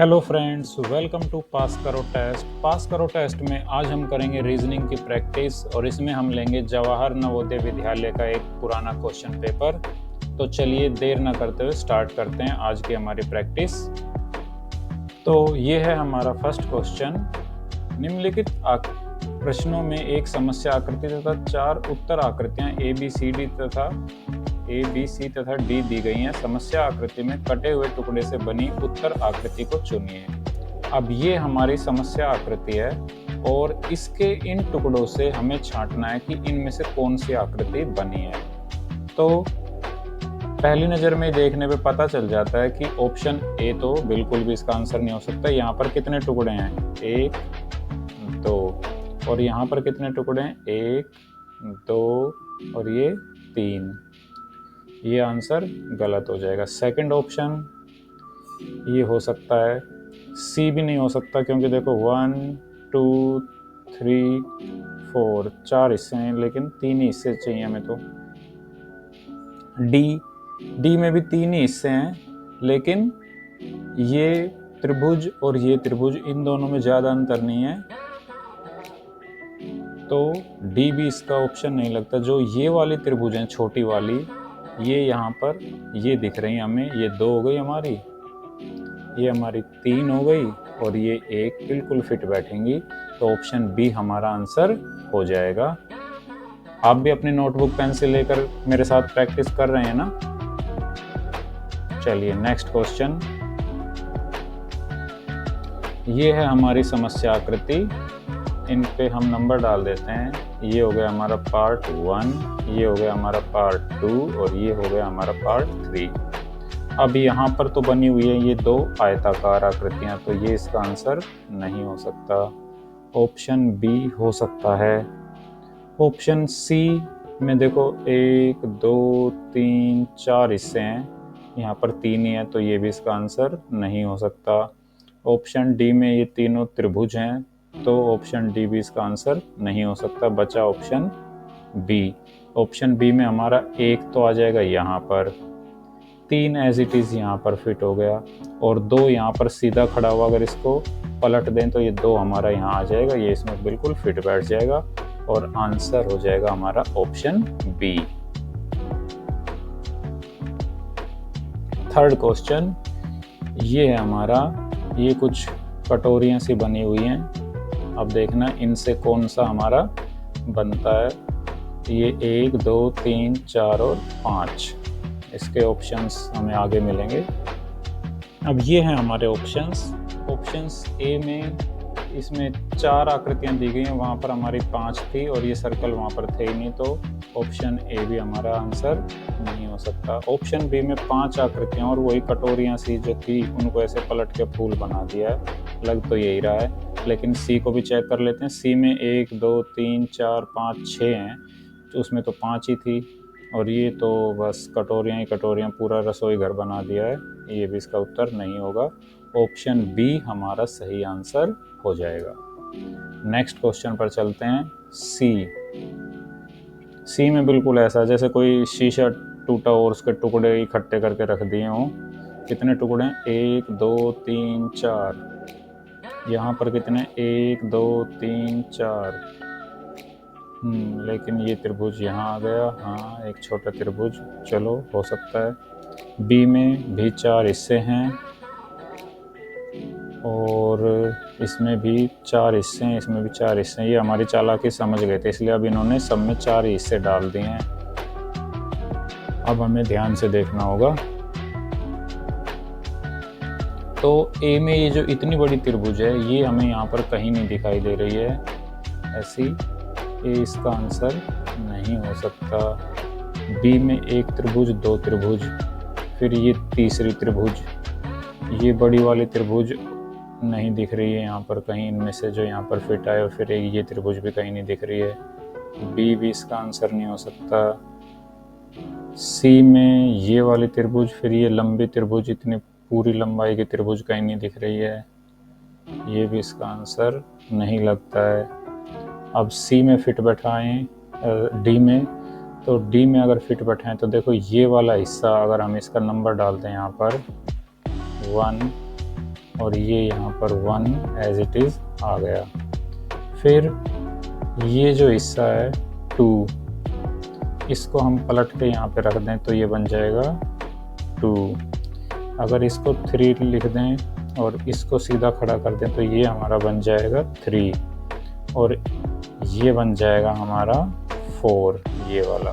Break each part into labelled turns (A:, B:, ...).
A: Hello friends, welcome to पास करो test. पास करो test में आज हम करेंगे रीजनिंग की प्रैक्टिस और इसमें हम लेंगे जवाहर नवोदय विद्यालय का एक पुराना क्वेश्चन पेपर। तो चलिए देर ना करते हुए स्टार्ट करते हैं आज की हमारी प्रैक्टिस। तो ये है हमारा फर्स्ट क्वेश्चन। निम्नलिखित प्रश्नों में एक समस्या आकृति तथा चार उत्तर आकृतियां ए बी सी तथा डी दी गई हैं। समस्या आकृति में कटे हुए टुकड़े से बनी उत्तर आकृति को चुनिए। अब ये हमारी समस्या आकृति है और इसके इन टुकड़ों से हमें छांटना है कि इनमें से कौन सी आकृति बनी है। तो पहली नज़र में देखने पे पता चल जाता है कि ऑप्शन ए तो बिल्कुल भी इसका आंसर नहीं हो सकता। यहाँ पर कितने टुकड़े हैं? 1 2 और यहाँ पर कितने टुकड़े हैं? 1 2 और ये 3। ये आंसर गलत हो जाएगा। सेकंड ऑप्शन ये हो सकता है। सी भी नहीं हो सकता क्योंकि देखो 1 2 3 4 4 हिस्से हैं लेकिन 3 ही हिस्से चाहिए हमें। तो डी में भी 3 ही हिस्से हैं लेकिन ये त्रिभुज और ये त्रिभुज, इन दोनों में ज़्यादा अंतर नहीं है। तो डी भी इसका ऑप्शन नहीं लगता। जो ये वाली त्रिभुज है छोटी वाली, ये यहाँ पर ये दिख रही है हमें, ये 2 हो गई हमारी, ये हमारी 3 हो गई और ये 1 बिल्कुल फिट बैठेंगी। तो ऑप्शन बी हमारा आंसर हो जाएगा। आप भी अपनी नोटबुक पेन से लेकर मेरे साथ प्रैक्टिस कर रहे हैं ना? चलिए नेक्स्ट क्वेश्चन। ये है हमारी समस्या आकृति। इन पे हम नंबर डाल देते हैं। ये हो गया हमारा पार्ट 1, ये हो गया हमारा पार्ट 2 और ये हो गया हमारा पार्ट 3। अब यहाँ पर तो बनी हुई है ये 2 आयताकार आकृतियाँ, तो ये इसका आंसर नहीं हो सकता। ऑप्शन बी हो सकता है। ऑप्शन सी में देखो 1 2 3 4 हिस्से हैं, यहाँ पर 3 ही है, तो ये भी इसका आंसर नहीं हो सकता। ऑप्शन डी में ये तीनों त्रिभुज हैं, तो ऑप्शन डी भी इसका आंसर नहीं हो सकता। बचा ऑप्शन बी। ऑप्शन बी में हमारा 1 तो आ जाएगा यहाँ पर, 3 एज इट इज़ यहाँ पर फिट हो गया और 2 यहाँ पर सीधा खड़ा हुआ, अगर इसको पलट दें तो ये 2 हमारा यहाँ आ जाएगा, ये इसमें बिल्कुल फिट बैठ जाएगा और आंसर हो जाएगा हमारा ऑप्शन बी। थर्ड क्वेश्चन ये है हमारा। ये कुछ कटोरियाँ सी बनी हुई हैं। अब देखना इनसे कौन सा हमारा बनता है। ये 1 2 3 4 और 5, इसके ऑप्शंस हमें आगे मिलेंगे। अब ये हैं हमारे ऑप्शंस ए में इसमें 4 आकृतियां दी गई हैं, वहाँ पर हमारी 5 थी और ये सर्कल वहाँ पर थे ही नहीं, तो ऑप्शन ए भी हमारा आंसर नहीं हो सकता। ऑप्शन बी में 5 आकृतियां और वही कटोरियां सी जो थी उनको ऐसे पलट के फूल बना दिया है, लग तो यही रहा है। लेकिन सी को भी चेक कर लेते हैं। सी में 1 2 3 4 5 6 हैं, तो उसमें तो 5 ही थी और ये तो बस कटोरियाँ ही कटोरियाँ, पूरा रसोई घर बना दिया है। ये भी इसका उत्तर नहीं होगा। ऑप्शन बी हमारा सही आंसर हो जाएगा। नेक्स्ट क्वेश्चन पर चलते हैं। सी में बिल्कुल ऐसा जैसे कोई शीशा टूटा और उसके टुकड़े इकट्ठे करके रख दिए हों। कितने टुकड़े हैं? 1 2 3 4। यहाँ पर कितने? 1 2 3 4। लेकिन ये त्रिभुज यहाँ आ गया। हाँ, एक छोटा त्रिभुज, चलो हो सकता है। बी में भी 4 हिस्से हैं और इसमें भी 4 हिस्से हैं, इसमें भी 4 हिस्से हैं। ये हमारी चालाकी समझ गए थे, इसलिए अब इन्होंने सब में 4 हिस्से डाल दिए हैं। अब हमें ध्यान से देखना होगा। तो ए में ये जो इतनी बड़ी त्रिभुज है, ये हमें यहाँ पर कहीं नहीं दिखाई दे रही है ऐसी, ये इसका आंसर नहीं हो सकता। बी में 1 त्रिभुज 2 त्रिभुज, फिर ये तीसरी त्रिभुज, ये बड़ी वाली त्रिभुज नहीं दिख रही है यहाँ पर कहीं इनमें से जो यहाँ पर फिट आए, और फिर ये त्रिभुज भी कहीं नहीं दिख रही है। बी भी इसका आंसर नहीं हो सकता। सी में ये वाली त्रिभुज, फिर ये लंबी त्रिभुज, इतनी पूरी लंबाई की त्रिभुज कहीं नहीं दिख रही है, ये भी इसका आंसर नहीं लगता है। अब सी में फिट बैठाएं डी में, तो डी में अगर फिट बैठाएं तो देखो ये वाला हिस्सा, अगर हम इसका नंबर डालते हैं यहाँ पर 1 और ये यहाँ पर 1 एज इट इज़ आ गया। फिर ये जो हिस्सा है 2, इसको हम पलट के यहाँ पे रख दें तो ये बन जाएगा 2। अगर इसको 3 लिख दें और इसको सीधा खड़ा कर दें तो ये हमारा बन जाएगा 3 और ये बन जाएगा हमारा 4, ये वाला।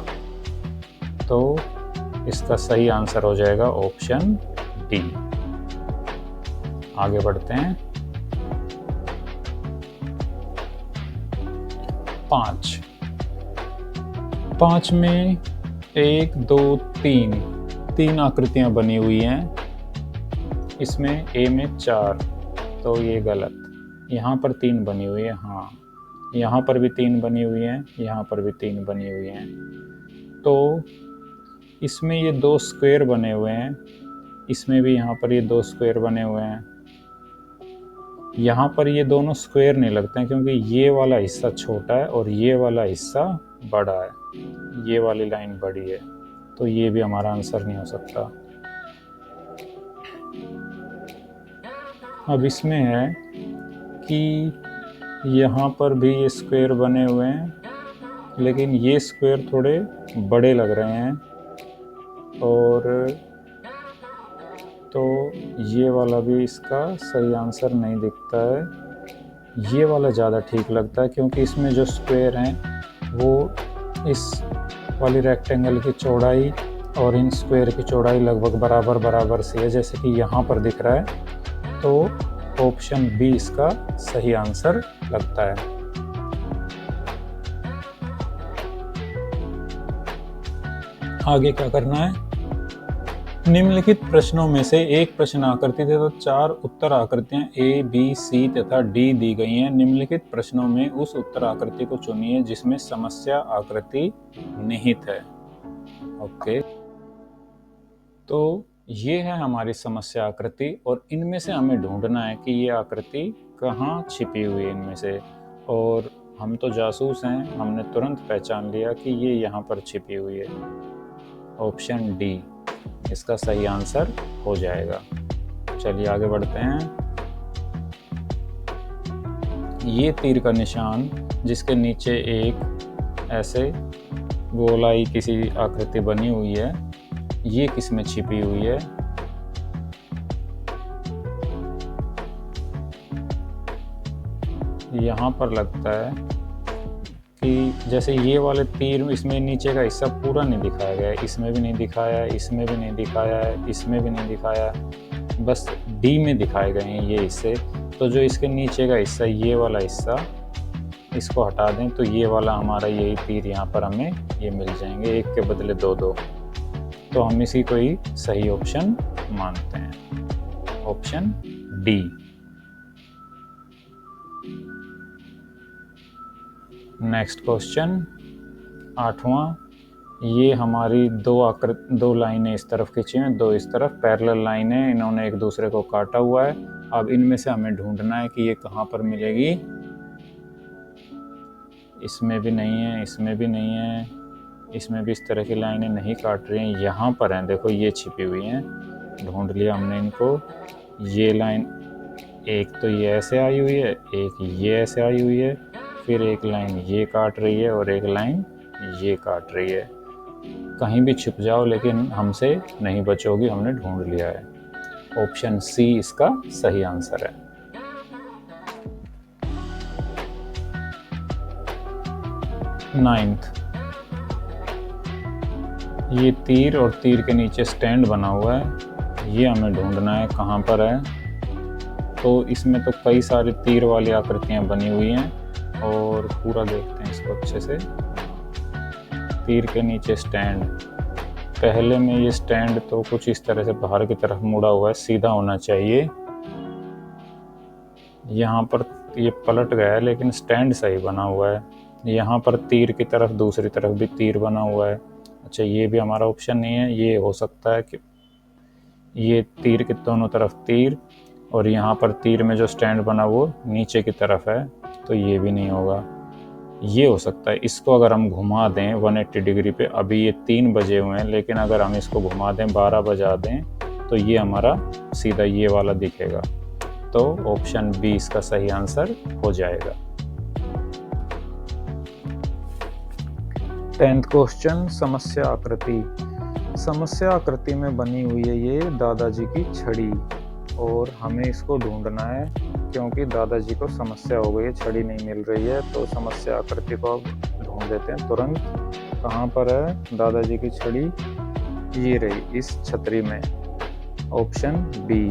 A: तो इसका सही आंसर हो जाएगा ऑप्शन डी। आगे बढ़ते हैं। 5 में 1 2 3 आकृतियां बनी हुई हैं। इसमें ए में 4, तो ये गलत। यहाँ पर 3 बनी हुई है, हाँ। यहाँ पर भी 3 बनी हुई हैं, यहाँ पर भी 3 बनी हुई हैं। तो इसमें ये 2 स्क्वायर बने हुए हैं, इसमें भी यहाँ पर ये 2 स्क्वायर बने हुए हैं। यहाँ पर ये दोनों स्क्वायर नहीं लगते हैं क्योंकि ये वाला हिस्सा छोटा है और ये वाला हिस्सा बड़ा है, ये वाली लाइन बड़ी है, तो ये भी हमारा आंसर नहीं हो सकता। अब इसमें है कि यहाँ पर भी ये स्क्वायर बने हुए हैं, लेकिन ये स्क्वायर थोड़े बड़े लग रहे हैं और तो ये वाला भी इसका सही आंसर नहीं दिखता है। ये वाला ज़्यादा ठीक लगता है क्योंकि इसमें जो स्क्वायर हैं वो इस वाली रेक्टेंगल की चौड़ाई और इन स्क्वायर की चौड़ाई लगभग बराबर सी है, जैसे कि यहाँ पर दिख रहा है। तो ऑप्शन बी इसका सही आंसर लगता है। आगे क्या करना है? निम्नलिखित प्रश्नों में से एक प्रश्न आकृति तथा 4 उत्तर आकृतियां ए, बी, सी तथा डी दी गई हैं। निम्नलिखित प्रश्नों में उस उत्तर आकृति को चुनिए जिसमें समस्या आकृति निहित है। ओके, तो ये है हमारी समस्या आकृति और इनमें से हमें ढूंढना है कि ये आकृति कहाँ छिपी हुई है इनमें से। और हम तो जासूस हैं, हमने तुरंत पहचान लिया कि ये यहाँ पर छिपी हुई है। ऑप्शन डी इसका सही आंसर हो जाएगा। चलिए आगे बढ़ते हैं। ये तीर का निशान जिसके नीचे एक ऐसे गोलाई किसी आकृति बनी हुई है, ये किस में छिपी हुई है? यहाँ पर लगता है कि जैसे ये वाले तीर, इसमें नीचे का हिस्सा पूरा नहीं दिखाया गया है, इसमें भी नहीं दिखाया है, इसमें भी नहीं दिखाया है, इसमें भी नहीं दिखाया है, बस डी में दिखाए गए हैं ये हिस्से। तो जो इसके नीचे का हिस्सा, ये वाला हिस्सा, इसको हटा दें तो ये वाला हमारा यही तीर यहाँ पर हमें ये मिल जाएंगे, एक के बदले 2-2। तो हम इसी को ही सही ऑप्शन मानते हैं, ऑप्शन डी। नेक्स्ट क्वेश्चन 8वां। ये हमारी दो लाइनें इस तरफ खींची हैं, 2 इस तरफ पैरेलल लाइनें, इन्होंने एक दूसरे को काटा हुआ है। अब इनमें से हमें ढूंढना है कि ये कहाँ पर मिलेगी। इसमें भी नहीं है, इसमें भी नहीं है, इसमें भी इस तरह की लाइनें नहीं काट रही हैं। यहाँ पर हैं, देखो ये छिपी हुई हैं, ढूंढ लिया हमने इनको। ये लाइन एक तो ये ऐसे आई हुई है, एक ये ऐसे आई हुई है, फिर एक लाइन ये काट रही है और एक लाइन ये काट रही है। कहीं भी छिप जाओ लेकिन हमसे नहीं बचोगी, हमने ढूंढ लिया है। ऑप्शन सी इसका सही आंसर है। नाइन्थ, ये तीर और तीर के नीचे स्टैंड बना हुआ है, ये हमें ढूंढना है कहाँ पर है। तो इसमें तो कई सारी तीर वाली आकृतियाँ बनी हुई हैं और पूरा देखते हैं इसको अच्छे से। तीर के नीचे स्टैंड, पहले में ये स्टैंड तो कुछ इस तरह से बाहर की तरफ मुड़ा हुआ है, सीधा होना चाहिए। यहाँ पर ये पलट गया है लेकिन स्टैंड सही बना हुआ है। यहाँ पर तीर की तरफ, दूसरी तरफ भी तीर बना हुआ है। अच्छा, ये भी हमारा ऑप्शन नहीं है। ये हो सकता है कि ये तीर के दोनों तरफ तीर और यहाँ पर तीर में जो स्टैंड बना वो नीचे की तरफ है, तो ये भी नहीं होगा। ये हो सकता है, इसको अगर हम घुमा दें 180 डिग्री पे, अभी ये 3 बजे हुए हैं, लेकिन अगर हम इसको घुमा दें 12 बजा दें तो ये हमारा सीधा ये वाला दिखेगा। तो ऑप्शन बी इसका सही आंसर हो जाएगा। 10th क्वेश्चन, समस्या आकृति। समस्या आकृति में बनी हुई है ये दादाजी की छड़ी और हमें इसको ढूंढना है क्योंकि दादाजी को समस्या हो गई है, छड़ी नहीं मिल रही है। तो समस्या आकृति को अब ढूंढ लेते हैं तुरंत। कहाँ पर है दादाजी की छड़ी? ये रही, इस छतरी में। ऑप्शन बी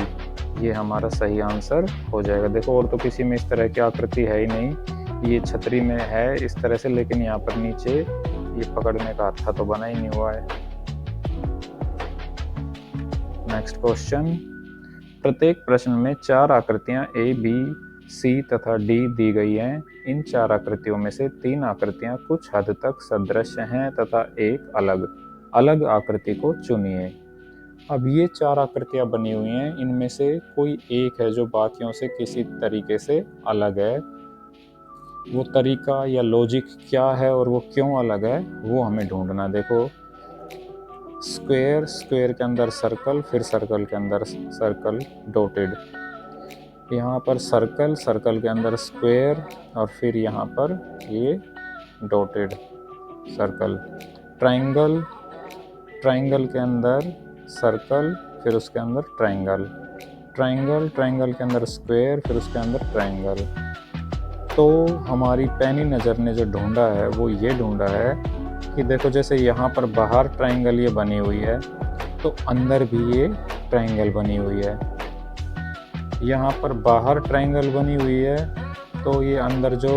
A: ये हमारा सही आंसर हो जाएगा। देखो और तो किसी में इस तरह की आकृति है ही नहीं, ये छतरी में है इस तरह से, लेकिन यहाँ पर नीचे ये पकड़ने का हत्था तो बना ही नहीं हुआ है। नेक्स्ट क्वेश्चन, प्रत्येक प्रश्न में 4 आकृतियां ए, बी, सी तथा डी दी गई हैं। इन 4 आकृतियों में से 3 आकृतियां कुछ हद तक सदृश हैं तथा एक अलग आकृति को चुनिए। अब ये 4 आकृतियां बनी हुई हैं, इनमें से कोई एक है जो बाकियों से किसी तरीके से अलग है। वो तरीका या लॉजिक क्या है और वो क्यों अलग है वो हमें ढूंढना। देखो स्क्वायर, स्क्वायर के अंदर सर्कल, फिर सर्कल के अंदर सर्कल डॉटेड, यहाँ पर सर्कल, सर्कल के अंदर स्क्वायर और फिर यहाँ पर ये डॉटेड सर्कल। ट्रायंगल, ट्रायंगल के अंदर सर्कल, फिर उसके अंदर ट्रायंगल, ट्रायंगल, ट्रायंगल के अंदर स्क्वायर, फिर उसके अंदर ट्रायंगल। तो हमारी पैनी नज़र ने जो ढूंढा है वो ये ढूंढा है कि देखो जैसे यहाँ पर बाहर ट्रायंगल ये बनी हुई है तो अंदर भी ये ट्रायंगल बनी हुई है। यहाँ पर बाहर ट्रायंगल बनी हुई है तो ये अंदर जो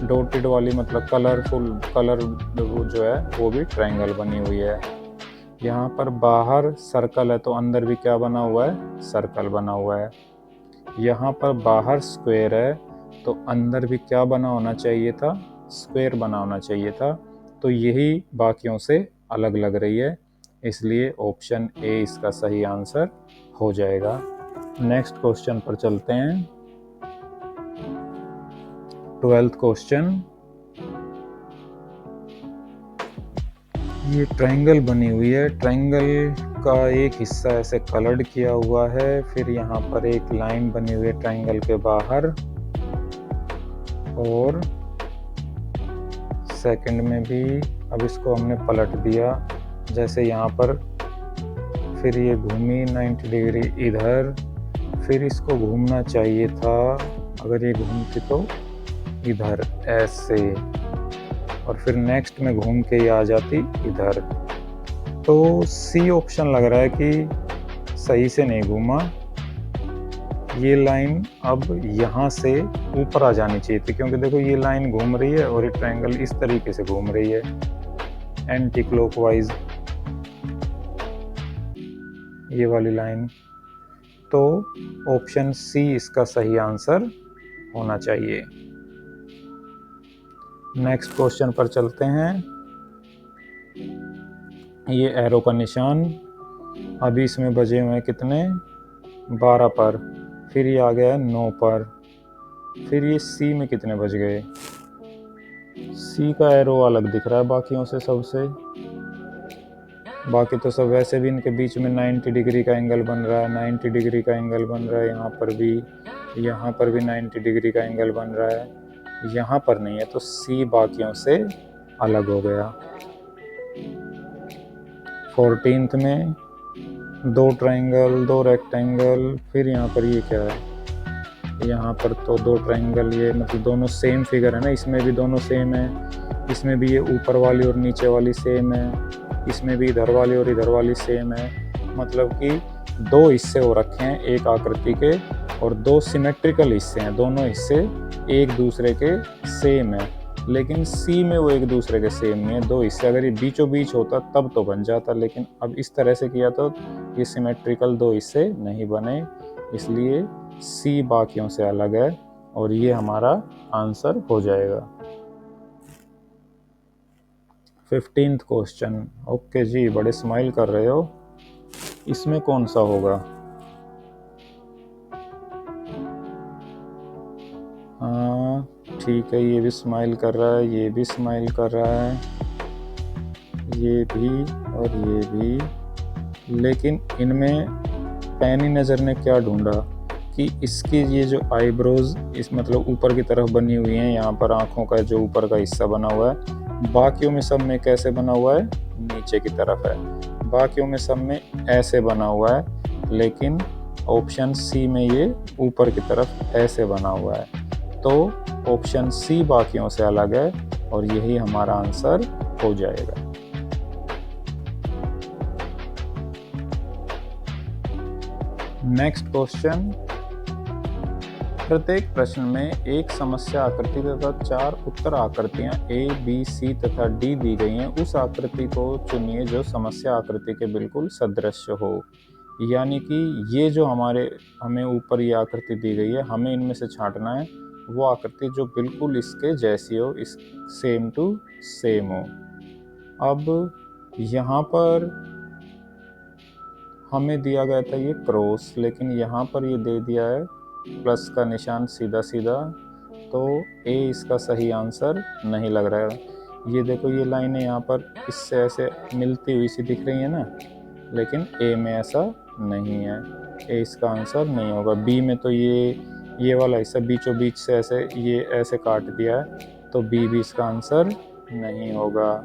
A: डॉटेड वाली मतलब कलरफुल कलर जो है वो भी ट्रायंगल बनी हुई है। यहाँ पर बाहर सर्कल है तो अंदर भी क्या बना हुआ है? सर्कल बना हुआ है। यहाँ पर बाहर स्क्वायर है तो अंदर भी क्या बना होना चाहिए था? स्क्वायर बना होना चाहिए था। तो यही बाकियों से अलग लग रही है, इसलिए ऑप्शन ए इसका सही आंसर हो जाएगा। नेक्स्ट क्वेश्चन पर चलते हैं। 12th क्वेश्चन, ये ट्रायंगल बनी हुई है, ट्रायंगल का एक हिस्सा ऐसे कलर्ड किया हुआ है, फिर यहाँ पर एक लाइन बनी हुई है ट्रायंगल के बाहर और सेकंड में भी। अब इसको हमने पलट दिया जैसे यहाँ पर, फिर ये घूमी 90 डिग्री इधर, फिर इसको घूमना चाहिए था, अगर ये घूमती तो इधर ऐसे, और फिर नेक्स्ट में घूम के ये आ जाती इधर। तो सी ऑप्शन लग रहा है कि सही से नहीं घूमा, ये लाइन अब यहाँ से ऊपर आ जानी चाहिए थी, क्योंकि देखो ये लाइन घूम रही है और ये ट्रायंगल इस तरीके से घूम रही है एंटी क्लॉकवाइज, ये वाली लाइन। तो ऑप्शन सी इसका सही आंसर होना चाहिए। नेक्स्ट क्वेश्चन पर चलते हैं। ये एरो का निशान, अभी इसमें बजे हुए हैं कितने? 12 पर, फिर ये आ गया 9 पर, फिर ये सी में कितने बज गए? सी का एरो अलग दिख रहा है बाकियों से सबसे, बाकी तो सब वैसे भी इनके बीच में 90 डिग्री का एंगल बन रहा है, 90 डिग्री का एंगल बन रहा है, यहाँ पर भी 90 डिग्री का एंगल बन रहा है, यहाँ पर नहीं है, तो सी बाकियों से अलग हो गया। 14th में 2 ट्रायंगल, 2 रेक्टेंगल, फिर यहाँ पर ये क्या है? यहाँ पर तो 2 ट्रायंगल, ये मतलब दोनों सेम फिगर है ना, इसमें भी दोनों सेम है, इसमें भी ये ऊपर वाली और नीचे वाली सेम है, इसमें भी इधर वाली और इधर वाली सेम है, मतलब कि 2 हिस्से हो रखे हैं एक आकृति के और 2 सिमेट्रिकल हिस्से हैं, दोनों हिस्से एक दूसरे के सेम है, लेकिन सी में वो एक दूसरे के सेम नहीं है। 2 हिस्से अगर ये बीचों बीच होता तब तो बन जाता, लेकिन अब इस तरह से किया तो ये सिमेट्रिकल 2 हिस्से नहीं बने, इसलिए सी बाकियों से अलग है और ये हमारा आंसर हो जाएगा। 15th क्वेश्चन, ओके जी, बड़े स्माइल कर रहे हो, इसमें कौन सा होगा? हाँ ठीक है, ये भी स्माइल कर रहा है, ये भी स्माइल कर रहा है, ये भी और ये भी, लेकिन इनमें पैनी नज़र ने क्या ढूंढा? कि इसकी ये जो आईब्रोज इस मतलब ऊपर की तरफ बनी हुई हैं, यहाँ पर आँखों का जो ऊपर का हिस्सा बना हुआ है, बाकियों में सब में कैसे बना हुआ है, नीचे की तरफ है। बाकियों में सब में ऐसे बना हुआ है, लेकिन ऑप्शन सी में ये ऊपर की तरफ ऐसे बना हुआ है। तो ऑप्शन सी बाकियों से अलग है और यही हमारा आंसर हो जाएगा। नेक्स्ट क्वेश्चन, प्रत्येक प्रश्न में एक समस्या आकृति तथा 4 उत्तर आकृतियां ए, बी, सी तथा डी दी गई हैं। उस आकृति को चुनिए जो समस्या आकृति के बिल्कुल सदृश हो। यानी कि ये जो हमें ऊपर ये आकृति दी गई है, हमें इनमें से छांटना है वो आकृति जो बिल्कुल इसके जैसी हो, इस सेम टू सेम हो। अब यहाँ पर हमें दिया गया था ये क्रॉस, लेकिन यहाँ पर ये दे दिया है प्लस का निशान सीधा सीधा, तो ए इसका सही आंसर नहीं लग रहा है। ये देखो ये लाइनें यहाँ पर इससे ऐसे मिलती हुई सी दिख रही है ना, लेकिन ए में ऐसा नहीं है, ए इसका आंसर नहीं होगा। बी में तो ये वाला हिस्सा बीचों बीच से ऐसे ये ऐसे काट दिया है, तो बी भी इसका आंसर नहीं होगा।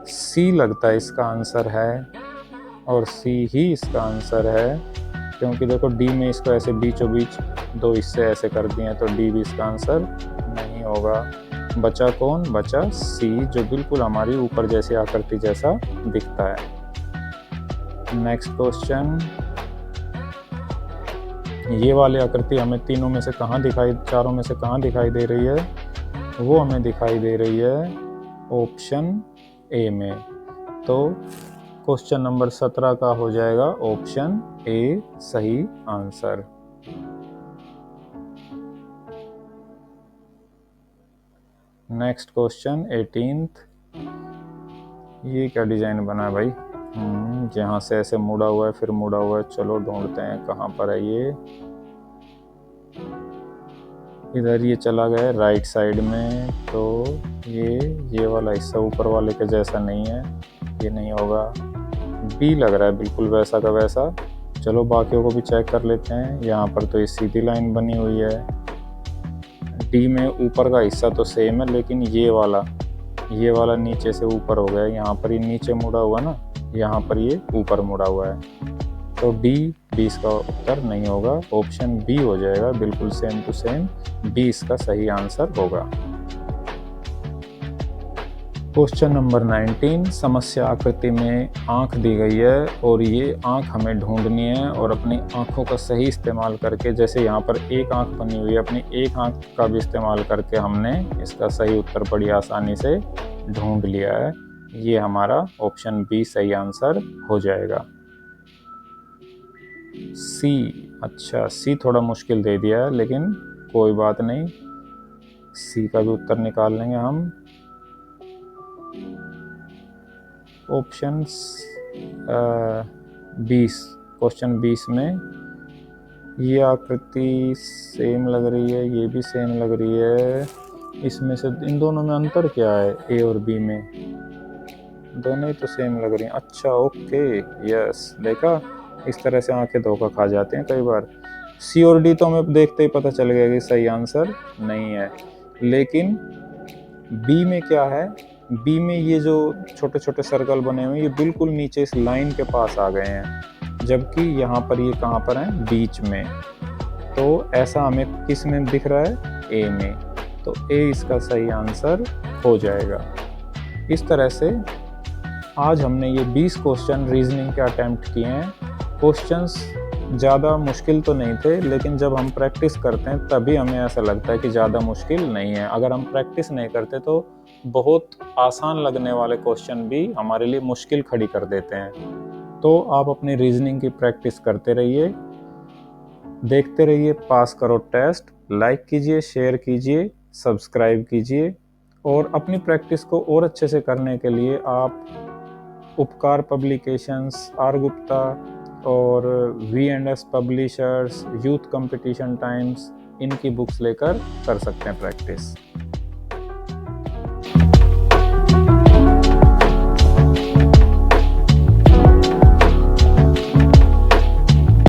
A: सी लगता है इसका आंसर है, और सी ही इसका आंसर है, क्योंकि देखो डी में इसको ऐसे बीचों बीच 2 हिस्से ऐसे कर दिए हैं, तो डी भी इसका आंसर नहीं होगा। बचा कौन? बचा सी, जो बिल्कुल हमारी ऊपर जैसी आकृति जैसा दिखता है। नेक्स्ट क्वेश्चन, ये वाली आकृति हमें चारों में से कहाँ दिखाई दे रही है? वो हमें दिखाई दे रही है ऑप्शन ए में। तो क्वेश्चन नंबर 17 का हो जाएगा ऑप्शन ए सही आंसर। नेक्स्ट क्वेश्चन 18th, ये क्या डिजाइन बना है भाई? जहाँ से ऐसे मुड़ा हुआ है फिर मुड़ा हुआ है। चलो ढूंढते हैं कहाँ पर है ये। इधर ये चला गया राइट साइड में, तो ये वाला हिस्सा ऊपर वाले के जैसा नहीं है, ये नहीं होगा। बी लग रहा है बिल्कुल वैसा का वैसा। चलो बाकियों को भी चेक कर लेते हैं। यहाँ पर तो ये सीधी लाइन बनी हुई है। डी में ऊपर का हिस्सा तो सेम है, लेकिन ये वाला नीचे से ऊपर हो गया। यहाँ पर ये नीचे मुड़ा हुआ ना, यहाँ पर ये ऊपर मुड़ा हुआ है, तो बी इसका उत्तर नहीं होगा। ऑप्शन बी हो जाएगा, बिल्कुल सेम टू सेम बी इसका सही आंसर होगा। क्वेश्चन नंबर 19, समस्या आकृति में आंख दी गई है और ये आंख हमें ढूंढनी है, और अपनी आंखों का सही इस्तेमाल करके, जैसे यहाँ पर एक आंख बनी हुई है, अपनी एक आंख का भी इस्तेमाल करके हमने इसका सही उत्तर बड़ी आसानी से ढूंढ लिया है। ये हमारा ऑप्शन बी सही आंसर हो जाएगा। सी, अच्छा सी थोड़ा मुश्किल दे दिया है, लेकिन कोई बात नहीं, सी का भी उत्तर निकाल लेंगे हम। ऑप्शन 20, क्वेश्चन 20 में ये आकृति सेम लग रही है, ये भी सेम लग रही है। इसमें से इन दोनों में अंतर क्या है? ए और बी में दोनों ही तो सेम लग रही हैं। अच्छा ओके, यस, देखा इस तरह से आंखें धोखा खा जाते हैं कई बार। सी और डी तो हमें देखते ही पता चल गया कि सही आंसर नहीं है, लेकिन बी में क्या है? बी में ये जो छोटे छोटे सर्कल बने हुए हैं, ये बिल्कुल नीचे इस लाइन के पास आ गए हैं, जबकि यहाँ पर ये कहाँ पर है? बीच में। तो ऐसा हमें किस में दिख रहा है? ए में। तो ए इसका सही आंसर हो जाएगा। इस तरह से आज हमने ये 20 क्वेश्चन रीजनिंग के अटेम्प्ट किए हैं। क्वेश्चंस ज़्यादा मुश्किल तो नहीं थे, लेकिन जब हम प्रैक्टिस करते हैं तभी हमें ऐसा लगता है कि ज़्यादा मुश्किल नहीं है। अगर हम प्रैक्टिस नहीं करते तो बहुत आसान लगने वाले क्वेश्चन भी हमारे लिए मुश्किल खड़ी कर देते हैं। तो आप अपनी रीजनिंग की प्रैक्टिस करते रहिए, देखते रहिए पास करो टेस्ट। लाइक कीजिए, शेयर कीजिए, सब्सक्राइब कीजिए, और अपनी प्रैक्टिस को और अच्छे से करने के लिए आप उपकार पब्लिकेशंस, आर गुप्ता और V&S publishers, youth competition times, इनकी बुक्स लेकर कर सकते हैं प्रैक्टिस।